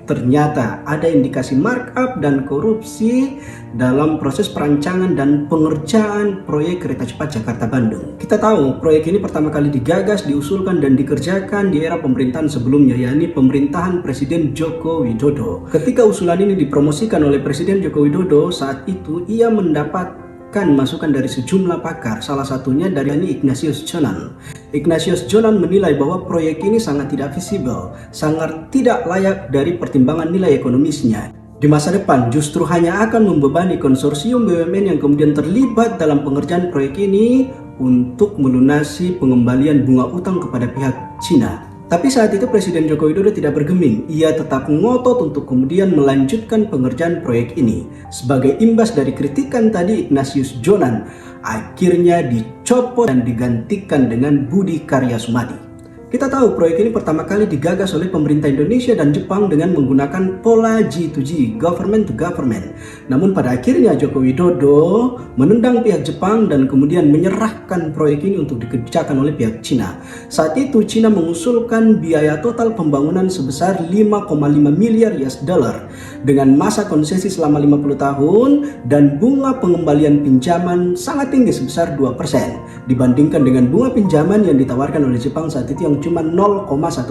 ternyata ada indikasi markup dan korupsi dalam proses perancangan dan pengerjaan proyek kereta cepat Jakarta-Bandung. Kita tahu proyek ini pertama kali digagas, diusulkan dan dikerjakan di era pemerintahan sebelumnya, yakni pemerintahan Presiden Joko Widodo. Ketika usulan ini dipromosikan oleh Presiden Joko Widodo, saat itu ia mendapat masukan dari sejumlah pakar, salah satunya dari Ignatius Jonan. Ignatius Jonan menilai bahwa proyek ini sangat tidak visible, sangat tidak layak dari pertimbangan nilai ekonomisnya. Di masa depan justru hanya akan membebani konsorsium BUMN yang kemudian terlibat dalam pengerjaan proyek ini untuk melunasi pengembalian bunga utang kepada pihak Cina. Tapi saat itu Presiden Joko Widodo tidak bergeming, ia tetap ngotot untuk kemudian melanjutkan pengerjaan proyek ini. Sebagai imbas dari kritikan tadi Ignatius Jonan, akhirnya dicopot dan digantikan dengan Budi Karya Sumadi. Kita tahu proyek ini pertama kali digagas oleh pemerintah Indonesia dan Jepang dengan menggunakan pola G2G, government to government. Namun pada akhirnya Joko Widodo menendang pihak Jepang dan kemudian menyerahkan proyek ini untuk dikerjakan oleh pihak Cina. Saat itu Cina mengusulkan biaya total pembangunan sebesar 5,5 miliar US dollar dengan masa konsesi selama 50 tahun dan bunga pengembalian pinjaman sangat tinggi sebesar 2% dibandingkan dengan bunga pinjaman yang ditawarkan oleh Jepang saat itu yang cuma 0,1%.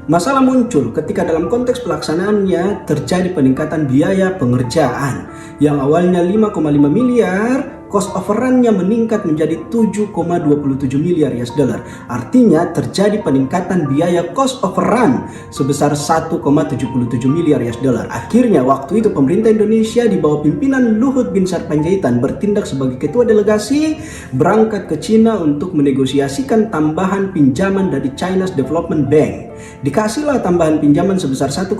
Masalah muncul ketika dalam konteks pelaksanaannya terjadi peningkatan biaya pengerjaan yang awalnya 5,5 miliar, cost overrun-nya meningkat menjadi 7,27 miliar US dollar. Artinya terjadi peningkatan biaya cost overrun sebesar 1,77 miliar US dollar. Akhirnya waktu itu pemerintah Indonesia di bawah pimpinan Luhut Binsar Panjaitan bertindak sebagai ketua delegasi berangkat ke Cina untuk menegosiasikan tambahan pinjaman dari China's Development Bank. Dikasihlah tambahan pinjaman sebesar 1,77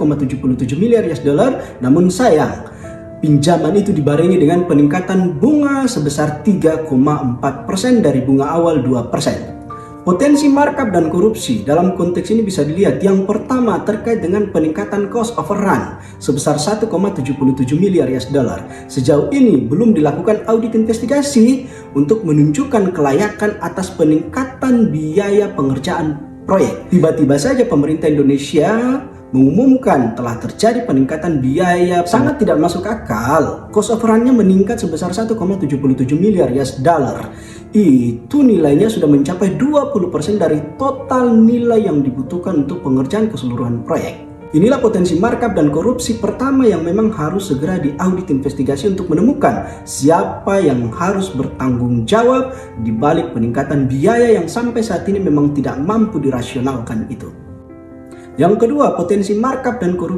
miliar US dollar, namun sayang pinjaman itu dibarengi dengan peningkatan bunga sebesar 3,4% dari bunga awal 2%. Potensi markup dan korupsi dalam konteks ini bisa dilihat. Yang pertama terkait dengan peningkatan cost overrun sebesar 1,77 miliar US dollar. Sejauh ini belum dilakukan audit investigasi untuk menunjukkan kelayakan atas peningkatan biaya pengerjaan proyek. Tiba-tiba saja pemerintah Indonesia mengumumkan telah terjadi peningkatan biaya sangat tidak masuk akal. Cost overrun-nya meningkat sebesar 1,77 miliar US dollar. Itu nilainya sudah mencapai 20% dari total nilai yang dibutuhkan untuk pengerjaan keseluruhan proyek. Inilah potensi markup dan korupsi pertama yang memang harus segera diaudit investigasi untuk menemukan siapa yang harus bertanggung jawab di balik peningkatan biaya yang sampai saat ini memang tidak mampu dirasionalkan itu. Yang kedua, potensi markup dan korupsi